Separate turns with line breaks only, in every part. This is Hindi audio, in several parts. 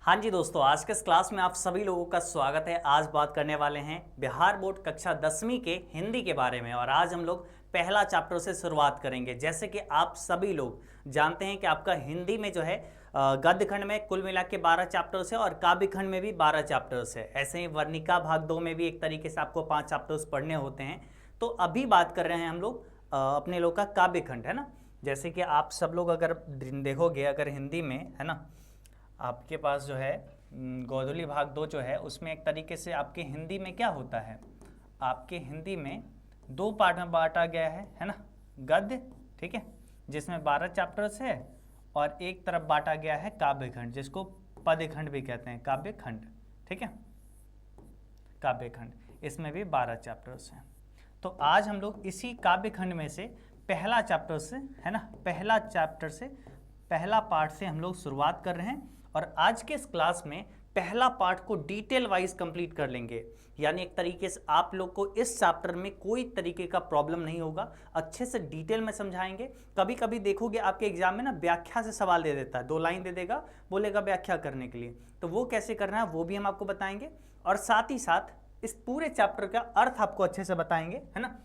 हाँ जी दोस्तों, आज के इस क्लास में आप सभी लोगों का स्वागत है। आज बात करने वाले हैं बिहार बोर्ड कक्षा 10वीं के हिंदी के बारे में और आज हम लोग पहला चैप्टर से शुरुआत करेंगे। जैसे कि आप सभी लोग जानते हैं कि आपका हिंदी में जो है गद्य खंड में कुल मिला के 12 चैप्टर्स है और काव्य खंड में भी 12 चैप्टर्स है। ऐसे ही वर्णिका भाग 2 में भी एक तरीके से आपको 5 चैप्टर्स पढ़ने होते हैं। तो अभी बात कर रहे हैं हम लोग अपने लोग का काव्य खंड, है ना। जैसे कि आप सब लोग अगर देखोगे, अगर हिंदी में, है ना, आपके पास जो है गोधूली भाग 2 जो है उसमें एक तरीके से आपके हिंदी में क्या होता है, आपके हिंदी में 2 पार्ट में बांटा गया है ना, गद्य, ठीक है, जिसमें 12 चैप्टर्स है और एक तरफ बांटा गया है काव्य खंड, जिसको पद्य खंड भी कहते हैं, काव्य खंड, ठीक है, काव्य खंड, इसमें भी 12 चैप्टर्स हैं। तो आज हम लोग इसी काव्य खंड में से पहला चैप्टर से, है ना, पहला चैप्टर से, पहला पार्ट से हम लोग शुरुआत कर रहे हैं और आज के इस क्लास में पहला पार्ट को डिटेल वाइज कंप्लीट कर लेंगे। यानी एक तरीके से आप लोग को इस चैप्टर में कोई तरीके का प्रॉब्लम नहीं होगा, अच्छे से डिटेल में समझाएंगे। कभी कभी देखोगे आपके एग्जाम में ना व्याख्या से सवाल दे देता है, 2 लाइन दे देगा, बोलेगा व्याख्या करने के लिए, तो वो कैसे करना है वो भी हम आपको बताएंगे और साथ ही साथ इस पूरे चैप्टर का अर्थ आपको अच्छे से बताएंगे, है ना।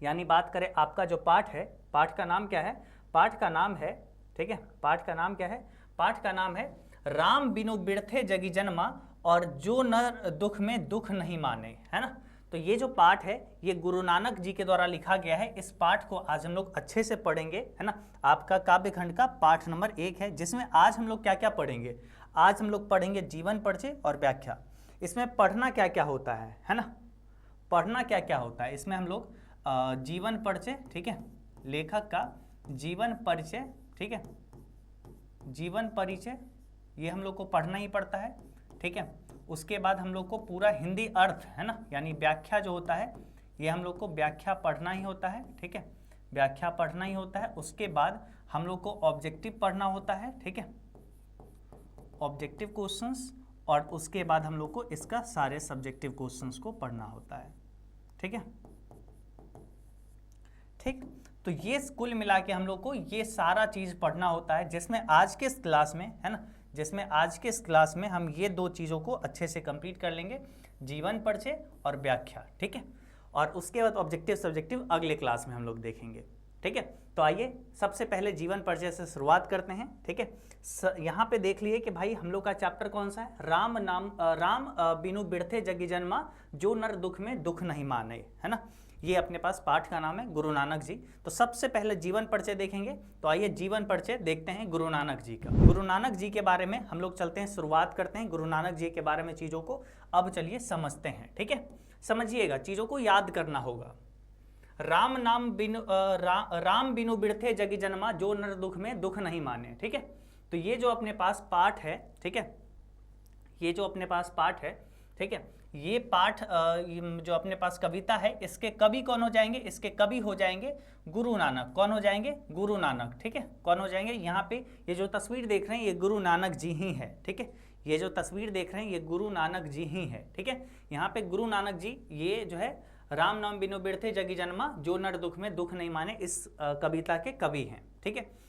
यानी बात करें आपका जो पाठ है, पाठ का नाम क्या है, पाठ का नाम है, ठीक है, पाठ का नाम क्या है, पाठ का नाम है राम बिनु बिरथे जगी जन्मा और जो नर दुख में दुख नहीं माने, है ना। तो ये जो पाठ है ये गुरु नानक जी के द्वारा लिखा गया है। इस पाठ को आज हम लोग अच्छे से पढ़ेंगे, है ना। आपका काव्य खंड का पाठ नंबर 1 है, जिसमें आज हम लोग क्या क्या पढ़ेंगे, आज हम लोग पढ़ेंगे जीवन परिचय और व्याख्या। इसमें पढ़ना क्या क्या होता है ना, पढ़ना क्या क्या होता है, इसमें हम लोग जीवन परिचय, ठीक है, लेखक का जीवन परिचय, ठीक है, जीवन परिचय ये हम लोग को पढ़ना ही पड़ता है, ठीक है। उसके बाद हम लोग को पूरा हिंदी अर्थ, है ना, यानी व्याख्या जो होता है ये हम लोग को व्याख्या पढ़ना ही होता है, ठीक है, व्याख्या पढ़ना ही होता है। उसके बाद हम लोग को ऑब्जेक्टिव पढ़ना होता है, ठीक है, ऑब्जेक्टिव क्वेश्चंस, और उसके बाद हम लोग को इसका सारे सब्जेक्टिव क्वेश्चंस को पढ़ना होता है, ठीक है, ठीक। तो ये कुल मिला के हम लोग को ये सारा चीज पढ़ना होता है, जिसमें आज के इस क्लास में, है ना, जिसमें आज के इस क्लास में हम ये 2 चीजों को अच्छे से कंप्लीट कर लेंगे, जीवन परिचय और व्याख्या, ठीक है। और उसके बाद ऑब्जेक्टिव सब्जेक्टिव अगले क्लास में हम लोग देखेंगे, ठीक है। तो आइए सबसे पहले जीवन परिचय से शुरुआत करते हैं, ठीक है। यहाँ पे देख लिए कि भाई हम लोग का चैप्टर कौन सा है, राम बिनु बिरथे जगी जन्मा जो नर दुख में दुख नहीं माने, है ना। ये अपने पास पाठ का नाम है गुरु नानक जी। तो सबसे पहले जीवन परिचय देखेंगे। तो आइए जीवन परिचय देखते हैं गुरु नानक जी का। गुरु नानक जी के बारे में हम लोग चलते हैं, शुरुआत करते हैं गुरु नानक जी के बारे में चीजों को। अब चलिए समझते हैं, ठीक है, समझिएगा, चीजों को याद करना होगा। राम बिनु बिरथे जगी जन्मा जो नर दुख में दुख नहीं माने, ठीक है। तो ये जो अपने पास पाठ है, ठीक है, ये जो अपने पास पाठ है, ठीक है, ये पाठ जो अपने पास कविता है, इसके कवि कौन हो जाएंगे, इसके कवि हो जाएंगे गुरु नानक। कौन हो जाएंगे, गुरु नानक, ठीक है, कौन हो जाएंगे। यहाँ पे ये जो तस्वीर देख रहे हैं ये गुरु नानक जी ही है, ठीक है, ये जो तस्वीर देख रहे हैं ये गुरु नानक जी ही है, ठीक है। यहाँ पे गुरु नानक जी ये जो है राम नाम बिनु बिरथे जगी जन्मा जो नर दुख में दुख नहीं माने, इस कविता के कवि हैं, ठीक है।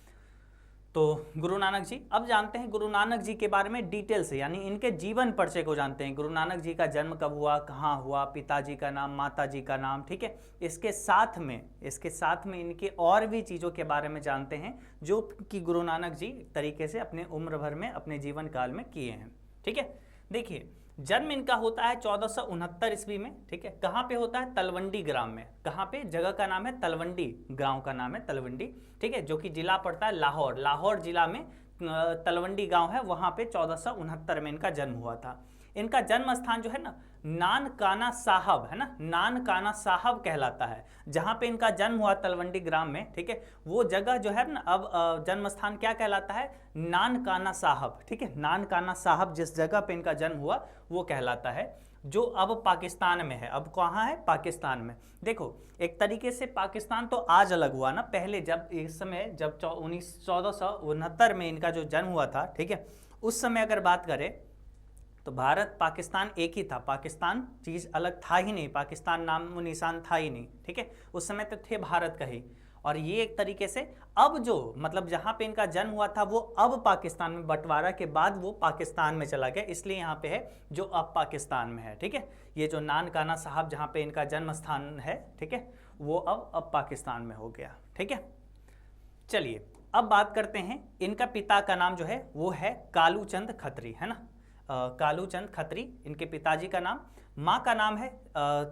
तो गुरु नानक जी, अब जानते हैं गुरु नानक जी के बारे में डिटेल से, यानी इनके जीवन परिचय को जानते हैं। गुरु नानक जी का जन्म कब हुआ, कहाँ हुआ, पिताजी का नाम, माताजी का नाम, ठीक है। इसके साथ में इनके और भी चीज़ों के बारे में जानते हैं जो कि गुरु नानक जी तरीके से अपने उम्र भर में, अपने जीवन काल में किए हैं, ठीक है। देखिए जन्म इनका होता है 1469 ईस्वी में, ठीक है। कहाँ पे होता है, तलवंडी ग्राम में। कहाँ पे, जगह का नाम है तलवंडी, गांव का नाम है तलवंडी, ठीक है, जो कि जिला पड़ता है लाहौर। लाहौर जिला में तलवंडी गांव है, वहाँ पे 1469 में इनका जन्म हुआ था। इनका जन्म स्थान जो है ना नानकाना साहब, है ना, नानकाना साहब कहलाता है, जहाँ पे इनका जन्म हुआ तलवंडी ग्राम में, ठीक है। वो जगह जो है ना अब जन्म स्थान क्या कहलाता है, नानकाना साहब, ठीक है, नानकाना साहब जिस जगह पे इनका जन्म हुआ वो कहलाता है, जो अब पाकिस्तान में है। अब कहाँ है, पाकिस्तान में। देखो एक तरीके से पाकिस्तान तो आज अलग हुआ ना, पहले जब इस समय जब 1469 में इनका जो जन्म हुआ था, ठीक है, उस समय अगर बात करें तो भारत पाकिस्तान एक ही था, पाकिस्तान चीज़ अलग था ही नहीं, पाकिस्तान नाम निशान था ही नहीं, ठीक है, उस समय तो थे भारत का ही। और ये एक तरीके से अब जो मतलब जहाँ पे इनका जन्म हुआ था वो अब पाकिस्तान में, बंटवारा के बाद वो पाकिस्तान में चला गया, इसलिए यहाँ पे है जो अब पाकिस्तान में है। ठीक है, ये जो नानकाना साहब जहाँ पे इनका जन्म स्थान है, ठीक है, वो अब पाकिस्तान में हो गया। ठीक है, चलिए अब बात करते हैं, इनका पिता का नाम जो है वो है कालूचंद खत्री, है ना, कालूचंद खत्री इनके पिताजी का नाम। माँ का नाम है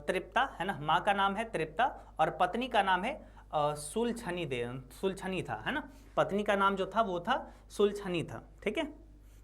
तृप्ता, है ना, माँ का नाम है तृप्ता और पत्नी का नाम है सुलछनी था, है ना, पत्नी का नाम जो था वो था सुलछनी था। ठीक है,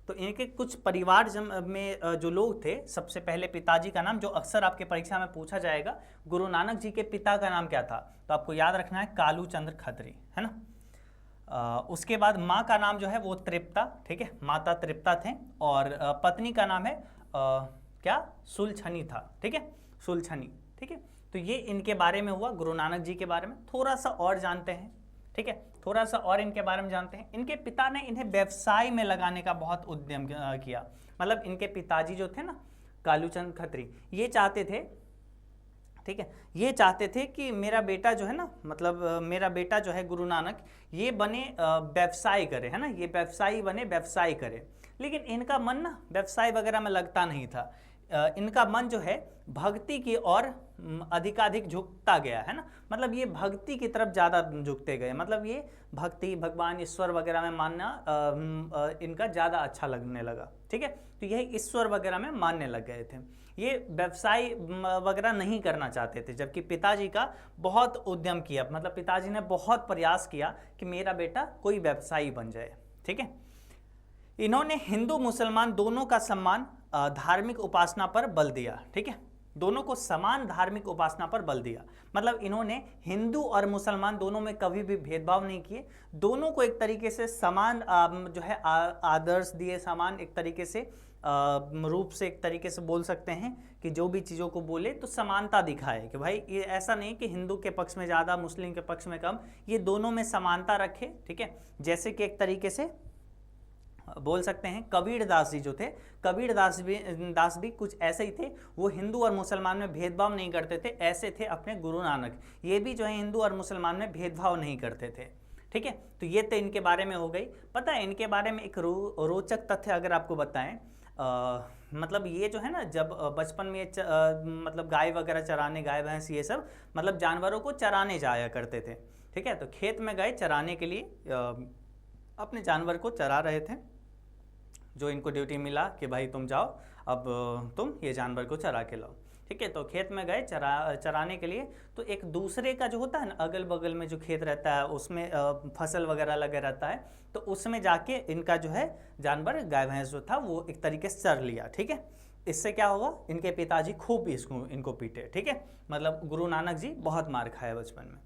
तो इनके कुछ परिवार में जो लोग थे, सबसे पहले पिताजी का नाम जो अक्सर आपके परीक्षा में पूछा जाएगा, गुरु नानक जी के पिता का नाम क्या था, तो आपको याद रखना है कालूचंद खत्री, है ना। उसके बाद माँ का नाम जो है वो तृप्ता, ठीक है, माता तृप्ता थे और पत्नी का नाम है क्या, सुलछनी था। ठीक है, सुलछनी। ठीक है, तो ये इनके बारे में हुआ, गुरु नानक जी के बारे में थोड़ा सा और जानते हैं। ठीक है, थोड़ा सा और इनके बारे में जानते हैं। इनके पिता ने इन्हें व्यवसाय में लगाने का बहुत उद्यम किया, मतलब इनके पिताजी जो थे ना कालूचंद खत्री, ये चाहते थे, ठीक है, ये चाहते थे कि मेरा बेटा जो है ना, मतलब मेरा बेटा जो है गुरु नानक, ये बने व्यवसाय करे, है ना, ये व्यवसायी बने, व्यवसाय करे। लेकिन इनका मन ना व्यवसाय वगैरह में लगता नहीं था, इनका मन जो है भक्ति की ओर अधिकाधिक झुकता गया, है ना, मतलब ये भक्ति की तरफ ज़्यादा झुकते गए, मतलब ये भक्ति, भगवान, ईश्वर वगैरह में मानना इनका ज़्यादा अच्छा लगने लगा। ठीक है, तो यह ईश्वर वगैरह में मानने लग गए थे, ये व्यवसाय वगैरह नहीं करना चाहते थे, जबकि पिताजी का बहुत उद्यम किया, मतलब पिताजी ने बहुत प्रयास किया कि मेरा बेटा कोई व्यवसायी बन जाए। ठीक है, इन्होंने हिंदू मुसलमान दोनों का सम्मान धार्मिक उपासना पर बल दिया। ठीक है, दोनों को समान धार्मिक उपासना पर बल दिया, मतलब इन्होंने हिंदू और मुसलमान दोनों में कभी भी भेदभाव नहीं किए, दोनों को एक तरीके से समान जो है आदर्श दिए, समान एक तरीके से रूप से, एक तरीके से बोल सकते हैं कि जो भी चीज़ों को बोले तो समानता दिखाए कि भाई ये ऐसा नहीं कि हिंदू के पक्ष में ज़्यादा, मुस्लिम के पक्ष में कम, ये दोनों में समानता रखे। ठीक है, जैसे कि एक तरीके से बोल सकते हैं कबीर दास जी जो थे, कबीर दास भी कुछ ऐसे ही थे, वो हिंदू और मुसलमान में भेदभाव नहीं करते थे, ऐसे थे अपने गुरु नानक, ये भी जो है हिंदू और मुसलमान में भेदभाव नहीं करते थे। ठीक है, तो ये तो इनके बारे में हो गई। पता है इनके बारे में एक रोचक तथ्य अगर आपको बताएं, मतलब ये जो है ना, जब बचपन में मतलब गाय वगैरह चराने, गाय भैंस ये सब मतलब जानवरों को चराने जाया करते थे। ठीक है, तो खेत में गए चराने के लिए, अपने जानवर को चरा रहे थे, जो इनको ड्यूटी मिला कि भाई तुम जाओ, अब तुम ये जानवर को चरा के लाओ। ठीक है, तो खेत में गए चराने के लिए, तो एक दूसरे का जो होता है ना, अगल बगल में जो खेत रहता है उसमें फसल वगैरह लगा रहता है, तो उसमें जाके इनका जो है जानवर, गाय भैंस जो था वो एक तरीके से चर लिया। ठीक है, इससे क्या होगा, इनके पिताजी खूब इनको पीटे। ठीक है, मतलब गुरु नानक जी बहुत मार खाए बचपन में।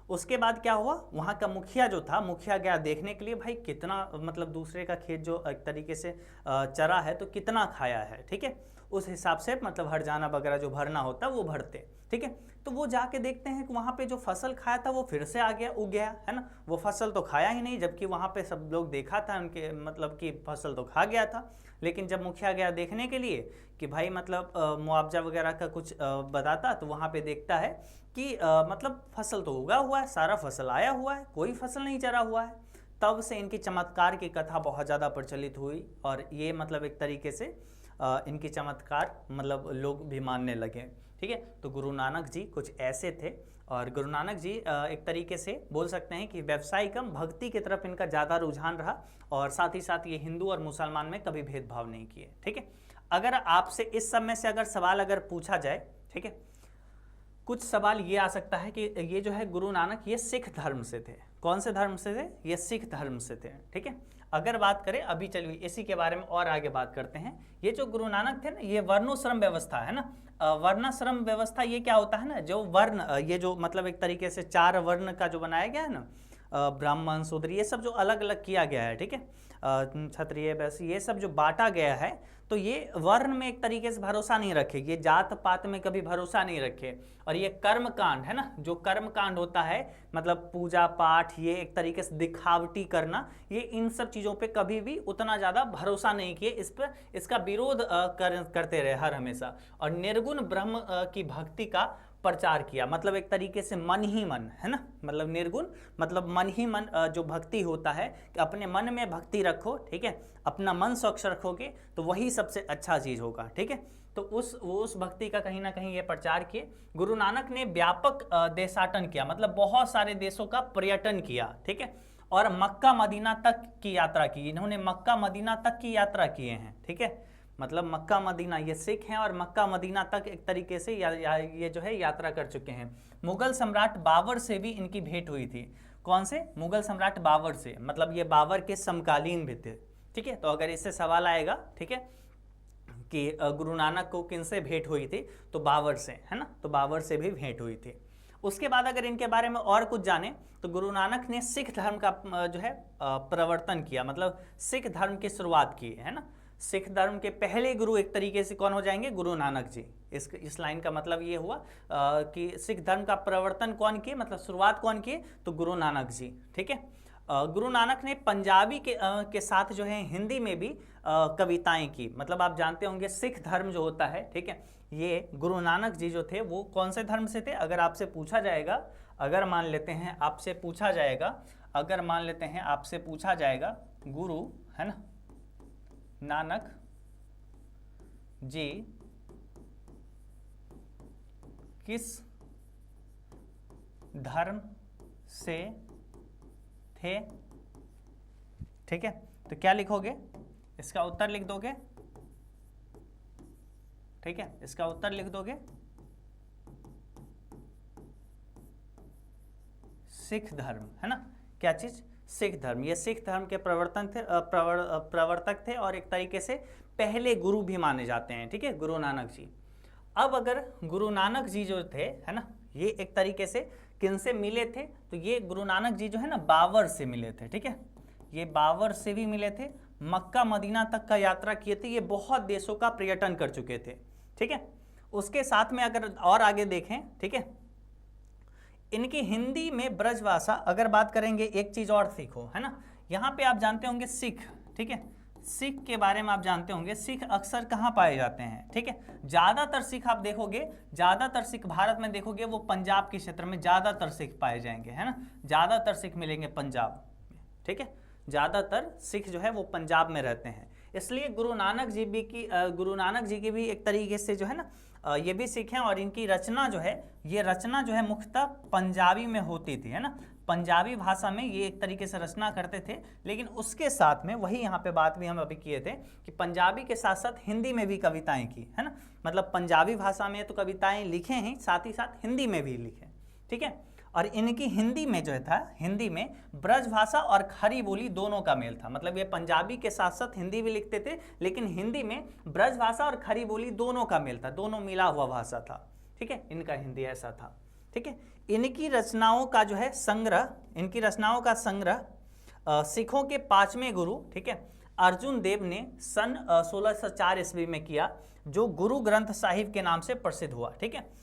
उसके बाद क्या हुआ, वहाँ का मुखिया जो था, मुखिया गया देखने के लिए, भाई कितना मतलब दूसरे का खेत जो एक तरीके से चरा है तो कितना खाया है। ठीक है, उस हिसाब से मतलब हरजाना वगैरह जो भरना होता है वो भरते। ठीक है, तो वो जाके देखते हैं कि वहाँ पे जो फसल खाया था वो फिर से आ गया, उग गया, है ना, वो फसल तो खाया ही नहीं, जबकि वहाँ पे सब लोग देखा था उनके, मतलब कि फसल तो खा गया था। लेकिन जब मुखिया गया देखने के लिए कि भाई मतलब मुआवजा वगैरह का कुछ बताता, तो वहाँ पे देखता है कि मतलब फसल तो उगा हुआ है, सारा फसल आया हुआ है, कोई फसल नहीं चरा हुआ है। तब से इनकी चमत्कार की कथा बहुत ज़्यादा प्रचलित हुई और ये मतलब एक तरीके से इनकी चमत्कार मतलब लोग भी मानने लगे। ठीक है, तो गुरु नानक जी कुछ ऐसे थे और गुरु नानक जी एक तरीके से बोल सकते हैं कि व्यवसाय कम भक्ति की तरफ इनका ज़्यादा रुझान रहा और साथ ही साथ ये हिंदू और मुसलमान में कभी भेदभाव नहीं किए। ठीक है, अगर आपसे इस समय से अगर सवाल अगर पूछा जाए, ठीक है, कुछ सवाल ये आ सकता है कि ये जो है गुरु नानक ये सिख धर्म से थे, कौन से धर्म से थे, ये सिख धर्म से थे। ठीक है, अगर बात करें अभी, चलिए इसी के बारे में और आगे बात करते हैं। ये जो गुरु नानक थे ना, ये वर्णाश्रम व्यवस्था है ना, वर्णाश्रम व्यवस्था ये क्या होता है ना, जो वर्ण, ये जो मतलब एक तरीके से 4 वर्ण का जो बनाया गया है ना, ब्राह्मण, शूद्र, ये सब जो अलग अलग किया गया है, ठीक है, क्षत्रिय, वैश्य, ये सब जो बांटा गया है, तो ये वर्ण में एक तरीके से भरोसा नहीं रखे, ये जात पात में कभी भरोसा नहीं रखे। और ये कर्म कांड है ना, जो कर्म कांड होता है मतलब पूजा पाठ, ये एक तरीके से दिखावटी करना, ये इन सब चीज़ों पे कभी भी उतना ज़्यादा भरोसा नहीं किए, इस पर इसका विरोध करते रहे हर हमेशा। और निर्गुण ब्रह्म की भक्ति का प्रचार किया, मतलब एक तरीके से मन ही मन, है ना, मतलब निर्गुण मतलब मन ही मन, जो भक्ति होता है कि अपने मन में भक्ति रखो, ठीक है, अपना मन स्वच्छ रखोगे तो वही सबसे अच्छा चीज़ होगा, ठीक है। तो उस भक्ति का कहीं ना कहीं ये प्रचार किए। गुरु नानक ने व्यापक देशाटन किया, मतलब बहुत सारे देशों का पर्यटन किया, ठीक है, और मक्का मदीना तक की यात्रा की। इन्होंने मक्का मदीना तक की यात्रा किए हैं, ठीक है, मतलब मक्का मदीना, ये सिख हैं और मक्का मदीना तक एक तरीके से ये जो है यात्रा कर चुके हैं। मुगल सम्राट बाबर से भी इनकी भेंट हुई थी। कौन से? मुगल सम्राट बाबर से, मतलब ये बाबर के समकालीन भी थे, ठीक है। तो अगर इससे सवाल आएगा, ठीक है, कि गुरु नानक को किनसे भेंट हुई थी, तो बाबर से, है ना, तो बाबर से भी भेंट हुई थी। उसके बाद अगर इनके बारे में और कुछ जाने तो गुरु नानक ने सिख धर्म का जो है प्रवर्तन किया, मतलब सिख धर्म की शुरुआत की, है ना। सिख धर्म के पहले गुरु एक तरीके से कौन हो जाएंगे? गुरु नानक जी। इस लाइन का मतलब ये हुआ कि सिख धर्म का प्रवर्तन कौन किए, मतलब शुरुआत कौन किए? तो गुरु नानक जी, ठीक है। गुरु नानक ने पंजाबी के साथ जो है हिंदी में भी कविताएं की, मतलब आप जानते होंगे सिख धर्म जो होता है, ठीक है, ये गुरु नानक जी जो थे वो कौन से धर्म से थे? अगर आपसे पूछा जाएगा, अगर मान लेते हैं आपसे पूछा जाएगा, अगर मान लेते हैं आपसे पूछा जाएगा गुरु, है ना, नानक जी किस धर्म से थे, ठीक है, तो क्या लिखोगे? इसका उत्तर लिख दोगे, ठीक है, इसका उत्तर लिख दोगे सिख धर्म, है ना। क्या चीज? सिख धर्म। ये सिख धर्म के प्रवर्तक थे और एक तरीके से पहले गुरु भी माने जाते हैं, ठीक है, गुरु नानक जी। अब अगर गुरु नानक जी जो थे, है ना, ये एक तरीके से किनसे मिले थे? तो ये गुरु नानक जी जो है ना बाबर से मिले थे, ठीक है, ये बाबर से भी मिले थे, मक्का मदीना तक का यात्रा किए थे, ये बहुत देशों का पर्यटन कर चुके थे, ठीक है। उसके साथ में अगर और आगे देखें, ठीक है, इनकी हिंदी में ब्रजभाषा अगर बात करेंगे, एक चीज और सीखो, है ना, यहाँ पे आप जानते होंगे सिख, ठीक है, सिख के बारे में आप जानते होंगे, सिख अक्सर कहाँ पाए जाते हैं, ठीक है, ज्यादातर सिख आप देखोगे, ज्यादातर सिख भारत में देखोगे वो पंजाब के क्षेत्र में ज्यादातर सिख पाए जाएंगे, है ना, ज्यादातर सिख मिलेंगे पंजाब में, ठीक है, ज्यादातर सिख जो है वो पंजाब में रहते हैं। इसलिए गुरु नानक जी की भी एक तरीके से जो है ना ये भी सिख हैं, और इनकी रचना जो है, ये रचना जो है मुख्यतः पंजाबी में होती थी, है ना, पंजाबी भाषा में ये एक तरीके से रचना करते थे। लेकिन उसके साथ में वही यहाँ पे बात भी हम अभी किए थे कि पंजाबी के साथ साथ हिंदी में भी कविताएं की, है ना, मतलब पंजाबी भाषा में तो कविताएं लिखे हैं, साथ ही साथ हिंदी में भी लिखे, ठीक है। और इनकी हिंदी में जो था, हिंदी में ब्रजभाषा और खड़ी बोली दोनों का मेल था, मतलब ये पंजाबी के साथ साथ हिंदी भी लिखते थे, लेकिन हिंदी में ब्रजभाषा और खड़ी बोली दोनों का मेल था, दोनों मिला हुआ भाषा था, ठीक है, इनका हिंदी ऐसा था, ठीक है। इनकी रचनाओं का जो है संग्रह, इनकी रचनाओं का संग्रह सिखों के 5वें गुरु, ठीक है, अर्जुन देव ने सन 1604 ईस्वी में किया, जो गुरु ग्रंथ साहिब के नाम से प्रसिद्ध हुआ, ठीक है।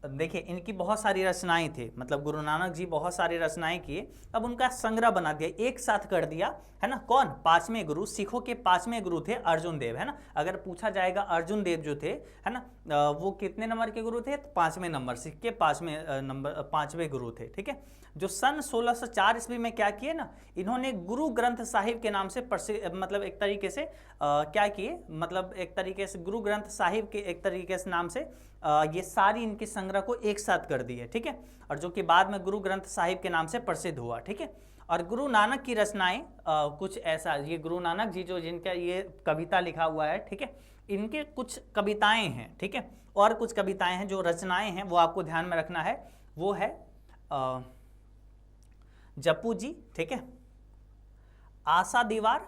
देखिए इनकी बहुत सारी रचनाएं थी, मतलब गुरु नानक जी बहुत सारी रचनाएं किए, अब उनका संग्रह बना दिया, एक साथ कर दिया, है ना। कौन? 5वें गुरु, सिखों के 5वें गुरु थे अर्जुन देव, है ना। अगर पूछा जाएगा अर्जुन देव जो थे, है ना, वो कितने नंबर के गुरु थे? तो 5वें नंबर, सिख के 5वें गुरु थे, ठीक है। जो सन 1604 ईस्वी में क्या किए ना, इन्होंने गुरु ग्रंथ साहिब के नाम से प्रसिद्ध, मतलब एक तरीके से क्या किए, मतलब एक तरीके से गुरु ग्रंथ साहिब के एक तरीके से नाम से ये सारी इनकी संग्रह को एक साथ कर दिए, ठीक है, और जो कि बाद में गुरु ग्रंथ साहिब के नाम से प्रसिद्ध हुआ, ठीक है। और गुरु नानक की रचनाएं कुछ ऐसा, ये गुरु नानक जी जो जिनका ये कविता लिखा हुआ है, ठीक है, इनके कुछ कविताएं हैं, ठीक है, और कुछ कविताएं हैं, जो रचनाएं हैं वो आपको ध्यान में रखना है, वो है जप्पू जी, ठीक है, आशा दीवार,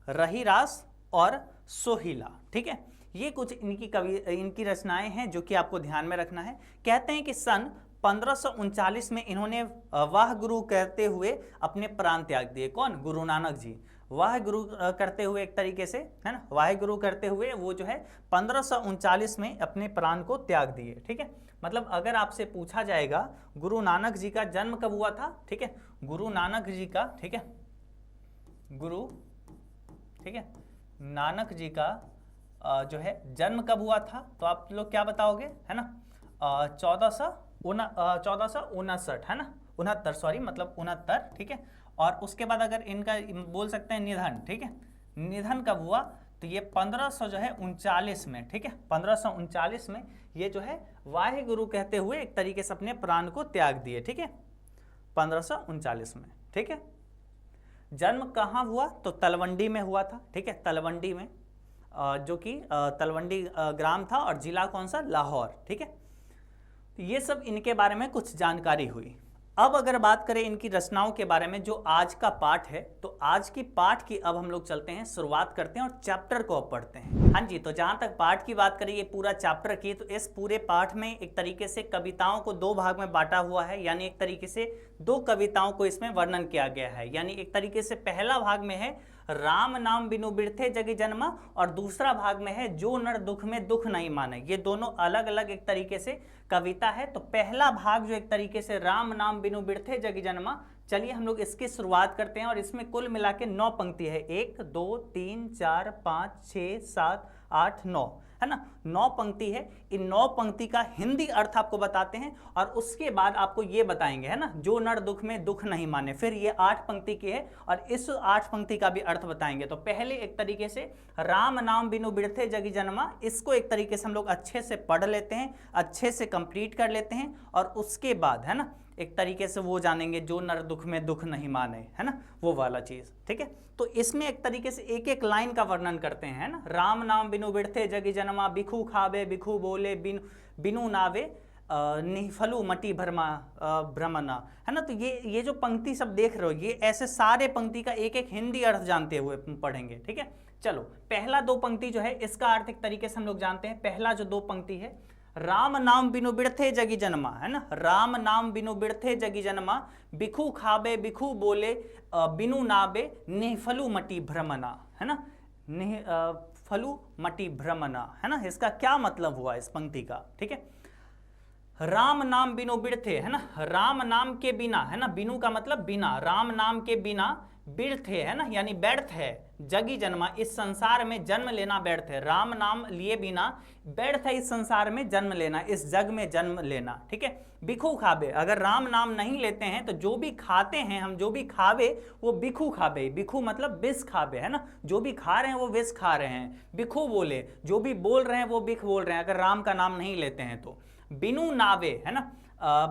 रही रास और सोहिला, ठीक है, ये कुछ इनकी रचनाएं हैं जो कि आपको ध्यान में रखना है। कहते हैं कि सन 1539 में इन्होंने वाह गुरु कहते हुए अपने प्राण त्याग दिए। कौन? गुरु नानक जी। वाह गुरु करते हुए एक तरीके से, है ना, वाह गुरु करते हुए वो जो है 1539 में अपने प्राण को त्याग दिए, ठीक है। मतलब अगर आपसे पूछा जाएगा गुरु नानक जी का जन्म कब हुआ था, ठीक है, गुरु नानक जी का, ठीक है, गुरु, ठीक है, नानक जी का जो है जन्म कब हुआ था, तो आप लोग क्या बताओगे, है ना, 1459 है ना, 69 सॉरी, मतलब 69, ठीक है। और उसके बाद अगर इनका बोल सकते हैं निधन, ठीक है, निधन कब हुआ तो ये 1500 जो है 39 में, ठीक है, 1539 में ये जो है वाहे गुरु कहते हुए एक तरीके से अपने प्राण को त्याग दिए, ठीक है, 1539 में, ठीक है। जन्म कहाँ हुआ तो तलवंडी में हुआ था, ठीक है, तलवंडी में, जो कि तलवंडी ग्राम था और जिला कौन सा, लाहौर, ठीक है। तो ये सब इनके बारे में कुछ जानकारी हुई। अब अगर बात करें इनकी रचनाओं के बारे में जो आज का पाठ है, तो आज की पाठ की अब हम लोग चलते हैं, शुरुआत करते हैं और चैप्टर को अब पढ़ते हैं। हाँ जी, तो जहाँ तक पाठ की बात करें, ये पूरा चैप्टर की, तो इस पूरे पाठ में एक तरीके से कविताओं को दो भाग में बांटा हुआ है, यानी एक तरीके से दो कविताओं को इसमें वर्णन किया गया है। यानी एक तरीके से पहला भाग में है राम नाम बिनु बिरथे जगी जन्मा, और दूसरा भाग में है जो नर दुख में दुख नहीं माने। ये दोनों अलग अलग एक तरीके से कविता है। तो पहला भाग जो एक तरीके से राम नाम बिनु बिरथे जगी जन्मा, चलिए हम लोग इसकी शुरुआत करते हैं। और इसमें कुल मिला के 9 पंक्ति है, 1 2 3 4 5 6 7 8 9, है ना, 9 पंक्ति है। इन 9 पंक्ति का हिंदी अर्थ आपको बताते हैं और उसके बाद आपको ये बताएंगे, है ना, जो नर दुख में दुख नहीं माने। फिर ये 8 पंक्ति की है और इस 8 पंक्ति का भी अर्थ बताएंगे। तो पहले एक तरीके से राम नाम बिनु बिरथे जगी जन्मा, इसको एक तरीके से हम लोग अच्छे से पढ़ लेते हैं, अच्छे से कंप्लीट कर लेते हैं, और उसके बाद, है ना, एक तरीके से वो जानेंगे जो नर दुख में दुख नहीं माने, है ना, वो वाला चीज, ठीक है। तो इसमें एक तरीके से एक एक लाइन का वर्णन करते हैं, है ना। राम नाम बिनु बिरथे जगी जन्मा, बिखू खावे बिखू बोले बिनु नावे निफलू मटी भ्रमना, है ना। तो ये जो पंक्ति सब देख रहे हो, ये ऐसे सारे पंक्ति का एक एक हिंदी अर्थ जानते हुए पढ़ेंगे, ठीक है। चलो, पहला 2 पंक्ति जो है इसका अर्थ एक तरीके से हम लोग जानते हैं। पहला जो 2 पंक्ति है, राम नाम बिनु बिरथे जगी जन्मा, है ना, राम नाम बिनु बिरथे जगी जन्मा, बिखू खाबे बिखू बोले बिनु नाबे निफलू मटी भ्रमना, है ना, निफलू मटी भ्रमना, है ना। इसका क्या मतलब हुआ इस पंक्ति का, ठीक है। राम नाम बिनु बिरथे, है ना, राम नाम के बिना, है ना, बिनु का मतलब बिना, राम नाम के बिना, बिरथे, है ना, यानी व्यर्थ है, जगी जन्मा, इस संसार में जन्म लेना व्यर्थ है। राम नाम लिए बिना व्यर्थ है इस संसार में जन्म लेना, इस जग में जन्म लेना, ठीक है। बिखू खाबे, अगर राम नाम नहीं लेते हैं तो जो भी खाते हैं हम, जो भी खावे वो बिखू खाबे, बिखू मतलब विष खाबे, है ना, जो भी खा रहे हैं वो विष खा रहे हैं। बिखू बोले, जो भी बोल रहे हैं वो बिख बोल रहे हैं, अगर राम का नाम नहीं लेते हैं तो। बिनु नावे, है ना,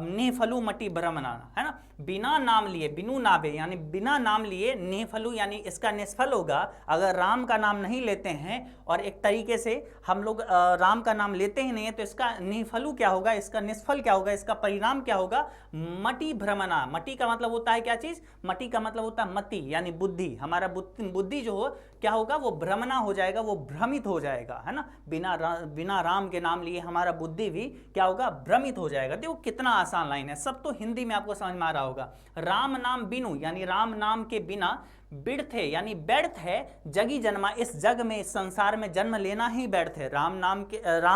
निफलू मटी भ्रमना, है ना, बिना नाम लिए, बिनु नावे यानी बिना नाम लिए, निफलू यानी इसका निष्फल होगा अगर राम का नाम नहीं लेते हैं। और एक तरीके से हम लोग राम का नाम लेते ही नहीं है तो इसका निफलू क्या होगा, इसका निष्फल क्या होगा, इसका परिणाम क्या होगा, मटी भ्रमना। मटी का मतलब होता है क्या चीज, मटी का मतलब होता है मति, यानी बुद्धि। हमारा बुद्धि जो हो क्या होगा, वो भ्रमना हो जाएगा, वो भ्रमित हो जाएगा, है ना। बिना राम के नाम लिए हमारा बुद्धि भी क्या होगा, भ्रमित हो जाएगा। देखो कितना आसान लाइन है, सब तो हिंदी में आपको समझ में आ रहा होगा। राम नाम बिनु यानी राम नाम के बिना, बिरथे यानी व्यर्थ है, जगी जन्मा, इस जग में इस संसार में जन्म लेना ही व्यर्थ है। राम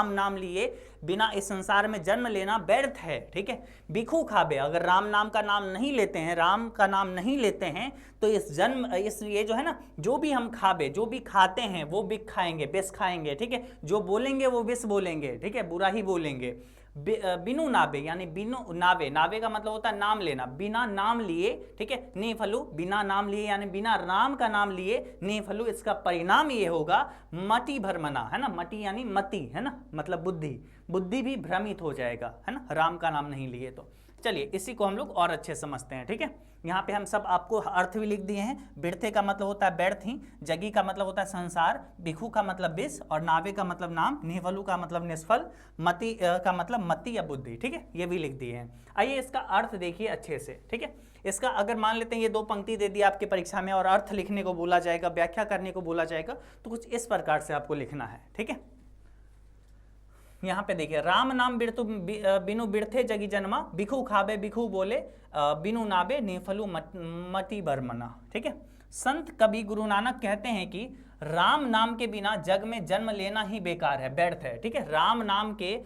नाम लिए बिना इस संसार में जन्म लेना व्यर्थ है, ठीक है। बिखू खाबे, अगर राम नाम का नाम नहीं लेते हैं, राम का नाम नहीं लेते हैं तो इस ये जो है ना, जो भी हम खाबे, जो भी खाते हैं वो बिख खाएंगे, विष खाएंगे, ठीक है। जो बोलेंगे वो विष बोलेंगे, ठीक है, बुरा ही बोलेंगे। बिनु नावे यानी बिनु नावे, नावे का मतलब होता है नाम लेना, बिना नाम लिए, ठीक है। निफलू, बिना नाम लिए यानी बिना राम का नाम लिए, निफलू, इसका परिणाम ये होगा मति भ्रमना, है ना, मति यानी मति, है ना, मतलब बुद्धि, बुद्धि भी भ्रमित हो जाएगा, है ना, राम का नाम नहीं लिए तो। चलिए इसी को हम लोग और अच्छे समझते हैं, ठीक है। यहाँ पे हम सब आपको अर्थ भी लिख दिए हैं। बिरथे का मतलब होता है व्यर्थ ही, जगी का मतलब होता है संसार, भिखू का मतलब विष, और नावे का मतलब नाम, निवलू का मतलब निष्फल, मति का मतलब मति या बुद्धि, ठीक है, ये भी लिख दिए हैं। आइए इसका अर्थ देखिए अच्छे से, ठीक है। इसका अगर मान लेते हैं ये 2 पंक्ति दे दी आपके परीक्षा में और अर्थ लिखने को बोला जाएगा, व्याख्या करने को बोला जाएगा, तो कुछ इस प्रकार से आपको लिखना है, ठीक है। यहाँ पे देखिए, राम नाम बिनु बिरथे जगी जन्मा, बिखू खाबे बिखू बोले बिनु नाबे निफलू मति बर्मना, ठीक है। संत कवि गुरु नानक कहते हैं कि राम नाम के बिना जग में जन्म लेना ही बेकार है, व्यर्थ है, ठीक है। राम नाम के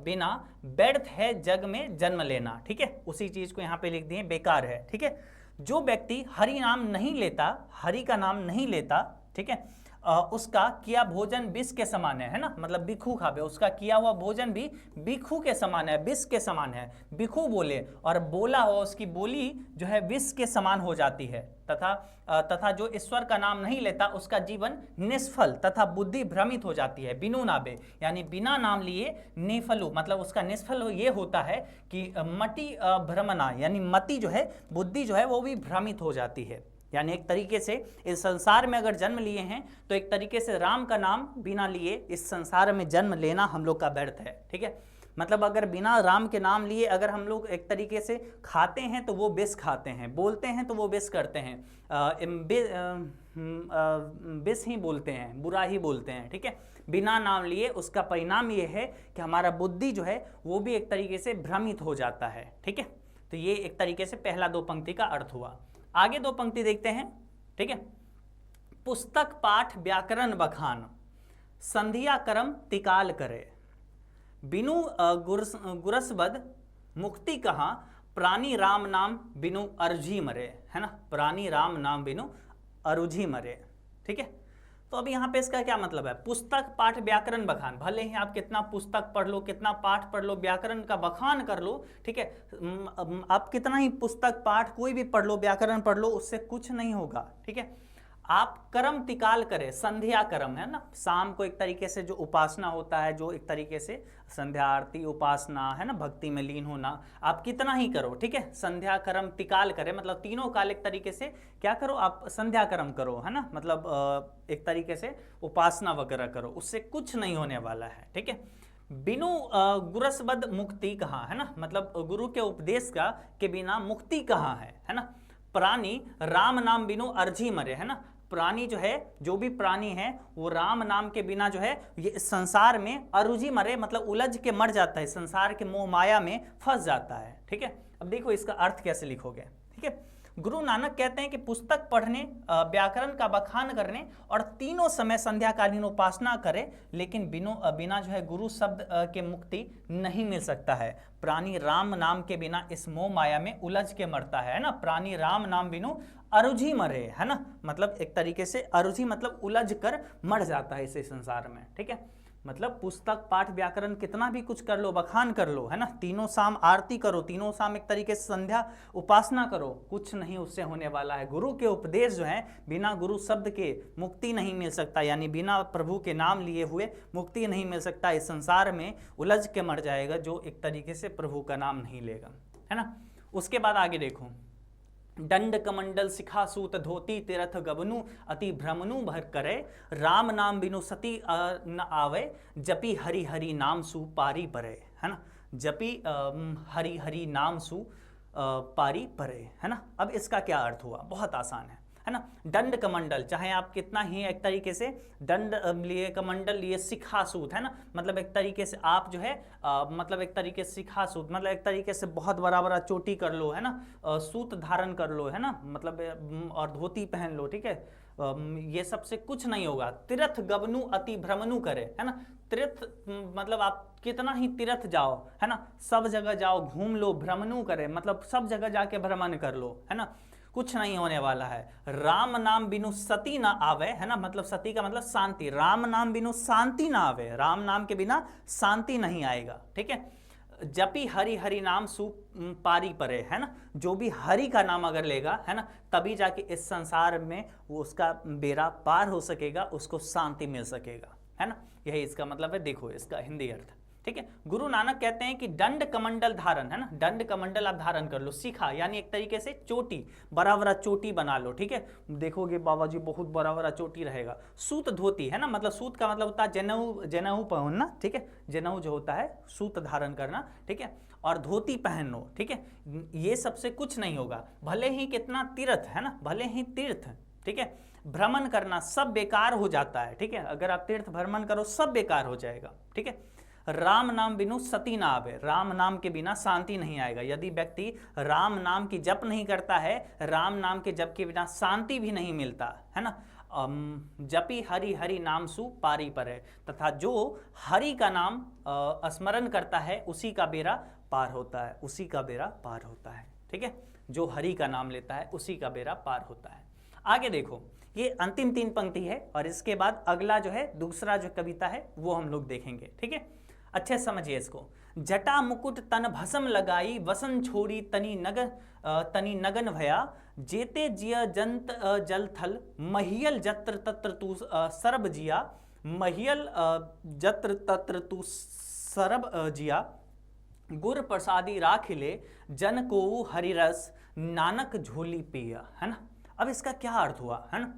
बिना व्यर्थ है जग में जन्म लेना, ठीक है। उसी चीज को यहाँ पे लिख दिए, बेकार है, ठीक है। जो व्यक्ति हरि नाम नहीं लेता, हरि का नाम नहीं लेता, ठीक है, उसका किया भोजन विष के समान है ना, मतलब बिखू खावे, उसका किया हुआ भोजन भी बिखू के समान है, विष के समान है। बिखू बोले और बोला हो, उसकी बोली जो है विष के समान हो जाती है। तथा जो ईश्वर का नाम नहीं लेता उसका जीवन निष्फल तथा बुद्धि भ्रमित हो जाती है। बिनु नाबे यानी बिना नाम लिए निफलु, मतलब उसका निष्फल हो ये होता है कि मति भ्रमणा यानी मति जो है, बुद्धि जो है वो भी भ्रमित हो जाती है। यानी एक तरीके से इस संसार में अगर जन्म लिए हैं तो एक तरीके से राम का नाम बिना लिए इस संसार में जन्म लेना हम लोग का व्यर्थ है। ठीक है, मतलब अगर बिना राम के नाम लिए अगर हम लोग एक तरीके से खाते हैं तो वो विष खाते हैं, बोलते हैं तो वो विष करते हैं, विष ही बोलते हैं, बुरा ही बोलते हैं। ठीक है, बिना नाम लिए उसका परिणाम ये है कि हमारा बुद्धि जो है वो भी एक तरीके से भ्रमित हो जाता है। ठीक है, तो ये एक तरीके से पहला दो पंक्ति का अर्थ हुआ। आगे दो पंक्ति देखते हैं। ठीक है, पुस्तक पाठ व्याकरण बखान, संधिया कर्म तिकाल करे, बिनु गुरसबद मुक्ति कहाँ, प्राणी राम नाम बिनु अरुझी मरे, है ना, प्राणी राम नाम बिनु अरुझी मरे। ठीक है, तो अभी यहाँ पे इसका क्या मतलब है, पुस्तक पाठ व्याकरण बखान, भले ही आप कितना पुस्तक पढ़ लो, कितना पाठ पढ़ लो, व्याकरण का बखान कर लो, ठीक है, आप कितना ही पुस्तक पाठ कोई भी पढ़ लो, व्याकरण पढ़ लो, उससे कुछ नहीं होगा। ठीक है, आप कर्म तिकाल करें, संध्या कर्म है ना, शाम को एक तरीके से जो उपासना होता है, जो एक तरीके से संध्या आरती उपासना है ना, भक्ति में लीन होना, आप कितना ही करो। ठीक है, संध्या कर्म तिकाल करें, मतलब तीनों काल एक तरीके से क्या करो, आप संध्या कर्म करो, है ना, मतलब एक तरीके से उपासना वगैरह करो, उससे कुछ नहीं होने वाला है। ठीक है, बिनु गुरसबद मुक्ति कहाँ, है ना, मतलब गुरु के उपदेश का के बिना मुक्ति कहाँ है ना, प्राणी राम नाम बिनु अर्जी मरे, है ना, प्राणी जो है, जो भी प्राणी है वो राम नाम के बिना जो है ये संसार में अरुझी मरे, मतलब उलझ के मर जाता है, संसार के मोह माया में फंस जाता है। ठीक है, अब देखो इसका अर्थ कैसे लिखोगे। ठीक है, गुरु नानक कहते हैं कि पुस्तक पढ़ने, व्याकरण का बखान करने और तीनों समय संध्याकालीन उपासना करे, लेकिन बिना जो है गुरु शब्द के मुक्ति नहीं मिल सकता है। प्राणी राम नाम के बिना इस मोह माया में उलझ के मरता है ना, प्राणी राम नाम बिनु अरुझी मरे, है ना, मतलब एक तरीके से अरुझी मतलब उलझ कर मर जाता है इस संसार में। ठीक है, मतलब पुस्तक पाठ व्याकरण कितना भी कुछ कर लो, बखान कर लो, है ना, तीनों शाम आरती करो, तीनों शाम एक तरीके से संध्या उपासना करो, कुछ नहीं उससे होने वाला है। गुरु के उपदेश जो है, बिना गुरु शब्द के मुक्ति नहीं मिल सकता, यानी बिना प्रभु के नाम लिए हुए मुक्ति नहीं मिल सकता, इस संसार में उलझ के मर जाएगा जो एक तरीके से प्रभु का नाम नहीं लेगा, है ना। उसके बाद आगे देखो, दंड कमंडल शिखा सूत धोती तीर्थ गबनु अति भ्रमनु भर करे, राम नाम बिनु सती न आवे, जपी हरि हरि नाम सु पारी परे, है ना, जपी हरि हरि नाम सु पारी परे, है ना। अब इसका क्या अर्थ हुआ, बहुत आसान है ना। दंड कमंडल, चाहे आप कितना ही एक तरीके से दंड लिए, कमंडल लिए, शिखासूत, है ना, मतलब एक तरीके से आप जो है मतलब एक तरीके से शिखासूत मतलब एक तरीके से बहुत बड़ा बड़ा चोटी कर लो, है ना, सूत धारण कर लो, है ना, मतलब और धोती पहन लो, ठीक है, ये सबसे कुछ नहीं होगा। तीर्थ गबनु अति भ्रमनु करे, है ना, तीर्थ मतलब आप कितना ही तीर्थ जाओ, है ना, सब जगह जाओ, घूम लो, भ्रमनु करे मतलब सब जगह जाके भ्रमण कर लो, है ना, कुछ नहीं होने वाला है। राम नाम बिनु सती ना आवे, है ना, मतलब सती का मतलब शांति, राम नाम बिनु शांति ना आवे, राम नाम के बिना शांति नहीं आएगा। ठीक है, जपी हरि हरि नाम सु पारी परे, है ना, जो भी हरि का नाम अगर लेगा, है ना, तभी जाके इस संसार में वो उसका बेड़ा पार हो सकेगा, उसको शांति मिल सकेगा, है ना, यही इसका मतलब है। देखो इसका हिंदी अर्थ, ठीक है। गुरु नानक कहते हैं कि दंड कमंडल धारण, है ना, दंड कमंडल आप धारण कर लो, शिखा यानी एक तरीके से चोटी, बड़ा बड़ा चोटी बना लो, ठीक है, देखोगे बाबा जी बहुत बड़ा बड़ा चोटी रहेगा। सूत धोती, है ना, मतलब सूत का मतलब होता है जनेऊ, जनेऊ पहनना, ठीक है, जनेऊ जो होता है सूत धारण करना, ठीक है, और धोती पहन लो, ठीक है, ये सबसे कुछ नहीं होगा, भले ही कितना तीर्थ, है ना, भले ही तीर्थ, ठीक है, भ्रमण करना सब बेकार हो जाता है, ठीक है, अगर आप तीर्थ भ्रमण करो सब बेकार हो जाएगा, ठीक है। राम नाम बिनु सती ना आवे, राम नाम के बिना शांति नहीं आएगा। यदि व्यक्ति राम नाम की जप नहीं करता है, राम नाम के जप के बिना शांति भी नहीं मिलता, है ना। जपी हरि हरि नाम सु पारी पर है, तथा जो हरि का नाम स्मरण करता है उसी का बेड़ा पार होता है, उसी का बेड़ा पार होता है, ठीक है, जो हरि का नाम लेता है उसी का बेड़ा पार होता है। आगे देखो, ये अंतिम 3 पंक्ति है और इसके बाद अगला जो है दूसरा जो कविता है वो हम लोग देखेंगे। ठीक है, अच्छे समझिए इसको। जटा मुकुट तन भस्म लगाई, वसन छोड़ी तनी नगन भया, जेते जिया जंत जल थल, महियल जत्र तत्र तू सरब जिया, महियल जत्र तत्र तू सरब जिया, गुर प्रसादी राखिले, जन को हरिरस, नानक झोली पिया। है ना, अब इसका क्या अर्थ हुआ, है ना,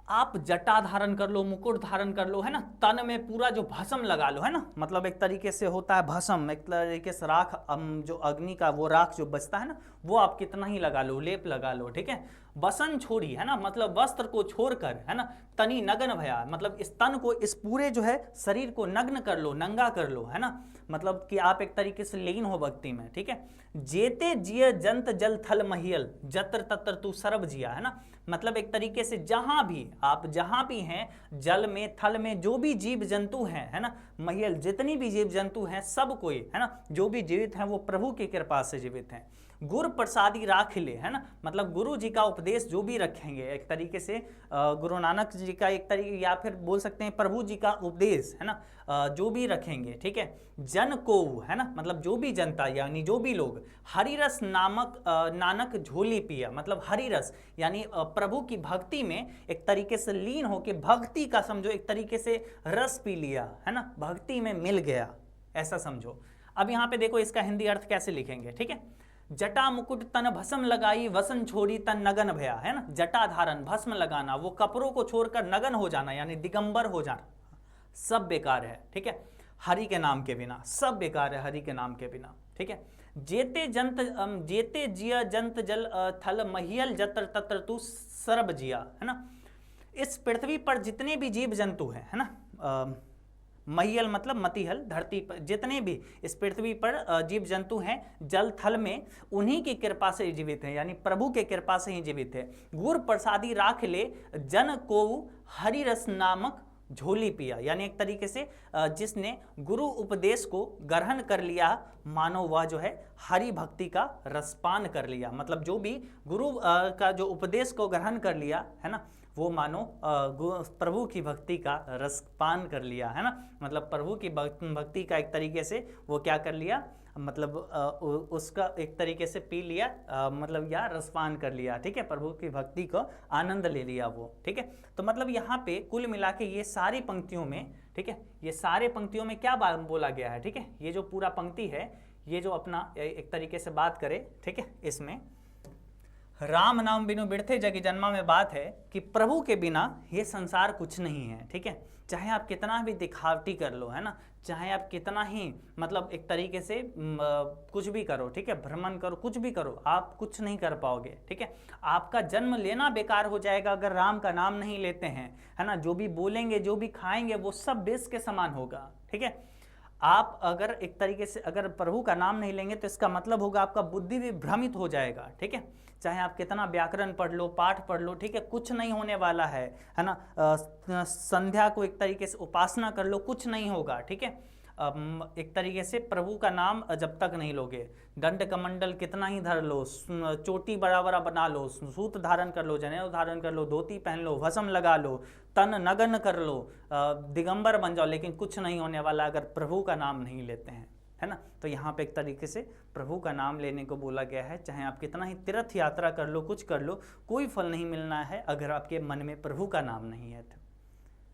आप जटा धारण कर लो, मुकुट धारण कर लो, है ना, तन में पूरा जो भस्म लगा लो, है ना, मतलब एक तरीके से होता है भस्म, एक तरीके से राख, जो अग्नि का वो राख जो बचता है ना, वो आप कितना ही लगा लो, लेप लगा लो। ठीक है, वसन छोड़ी, है ना, मतलब वस्त्र को छोड़कर, है ना, तनी नग्न भया, मतलब इस तन को, इस पूरे जो है शरीर को नग्न कर लो, नंगा कर लो, है ना, मतलब कि आप एक तरीके से लीन हो भक्ति में। ठीक है, जेते जिय जंत जल थल महियल, जत्र तत्र तू सरब जिया, है ना, मतलब एक तरीके से जहां भी आप, जहां भी हैं, जल में, थल में, जो भी जीव जंतु हैं, है ना, महियल, जितनी भी जीव जंतु हैं, सब कोई, है ना, जो भी जीवित हैं वो प्रभु की कृपा से जीवित हैं। गुरु प्रसादी राखिले, है ना, मतलब गुरु जी का उपदेश जो भी रखेंगे, एक तरीके से गुरु नानक जी का एक तरीके, या फिर बोल सकते हैं प्रभु जी का उपदेश, है ना, जो भी रखेंगे। ठीक है, जन को, है ना, मतलब जो भी जनता यानी जो भी लोग, हरिरस नानक झोली पिया, मतलब हरिरस यानी प्रभु की भक्ति में एक तरीके से लीन होके भक्ति का समझो एक तरीके से रस पी लिया, है ना, भक्ति में मिल गया, ऐसा समझो। अब यहाँ पे देखो इसका हिंदी अर्थ कैसे लिखेंगे। ठीक है, जटा मुकुट तन भस्म लगाई, वसन छोड़ी तन नगन भया, है ना, जटा धारण, भस्म लगाना, वो कपड़ों को छोड़कर नगन हो जाना यानी दिगंबर हो जाना, सब बेकार है। ठीक है, हरि के नाम के बिना सब बेकार है, हरि के नाम के बिना। ठीक है, जेते जिया जंत जल थल, महियल जत्र तत्र तू सरब जिया, है ना, इस पृथ्वी पर जितने भी जीव जंतु हैं, है ना, महियल मतलब मतिहल, धरती पर जितने भी इस पृथ्वी पर जीव जंतु हैं, जल थल में, उन्हीं की कृपा से जीवित हैं, यानी प्रभु के कृपा से ही जीवित है। गुर प्रसादी राख ले, जन को हरिरस नामक झोली पिया, यानी एक तरीके से जिसने गुरु उपदेश को ग्रहण कर लिया, मानो वह जो है हरि भक्ति का रसपान कर लिया, मतलब जो भी गुरु का जो उपदेश को ग्रहण कर लिया, है ना, वो मानो प्रभु की भक्ति का रसपान कर लिया, है ना, मतलब प्रभु की भक्ति का एक तरीके से वो क्या कर लिया, मतलब उसका एक तरीके से पी लिया, मतलब या रसपान कर लिया। ठीक है, प्रभु की भक्ति को आनंद ले लिया वो। ठीक है, तो मतलब यहाँ पे कुल मिला के ये सारी पंक्तियों में, ठीक है, ये सारे पंक्तियों में क्या बोला गया है। ठीक है, ये जो पूरा पंक्ति है, ये जो अपना एक तरीके से बात करे, ठीक है, इसमें राम नाम बिनु बिरथे जगी जन्मा में बात है कि प्रभु के बिना ये संसार कुछ नहीं है। ठीक है, चाहे आप कितना भी दिखावटी कर लो, है ना, चाहे आप कितना ही मतलब एक तरीके से कुछ भी करो, ठीक है, भ्रमण करो, कुछ भी करो, आप कुछ नहीं कर पाओगे। ठीक है, आपका जन्म लेना बेकार हो जाएगा अगर राम का नाम नहीं लेते हैं, है ना, जो भी बोलेंगे, जो भी खाएंगे, वो सब विष के समान होगा। ठीक है, आप अगर एक तरीके से अगर प्रभु का नाम नहीं लेंगे तो इसका मतलब होगा आपका बुद्धि भी भ्रमित हो जाएगा। ठीक है, चाहे आप कितना व्याकरण पढ़ लो, पाठ पढ़ लो, ठीक है, कुछ नहीं होने वाला है ना, संध्या को एक तरीके से उपासना कर लो, कुछ नहीं होगा। ठीक है, एक तरीके से प्रभु का नाम जब तक नहीं लोगे, दंड कमंडल कितना ही धर लो, चोटी बराबर बना लो, सूत धारण कर लो, जनेऊ धारण कर लो, धोती पहन लो, भस्म लगा लो, तन नगन कर लो, दिगंबर बन जाओ, लेकिन कुछ नहीं होने वाला अगर प्रभु का नाम नहीं लेते हैं, है ना। तो यहाँ पे एक तरीके से प्रभु का नाम लेने को बोला गया है। चाहे आप कितना ही तीर्थ यात्रा कर लो, कुछ कर लो, कोई फल नहीं मिलना है अगर आपके मन में प्रभु का नाम नहीं है।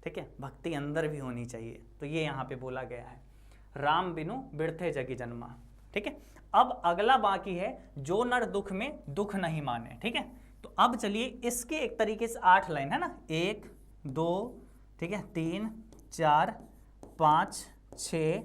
ठीक है, भक्ति अंदर भी होनी चाहिए। तो ये यहाँ पे बोला गया है, राम बिनु बिरथे जगी जन्मा। ठीक है, अब अगला बाकी है, जो नर दुख में दुख नहीं माने। ठीक है, तो अब चलिए इसके एक तरीके से 8 लाइन है ना, 1 2 ठीक है 3 4 5 6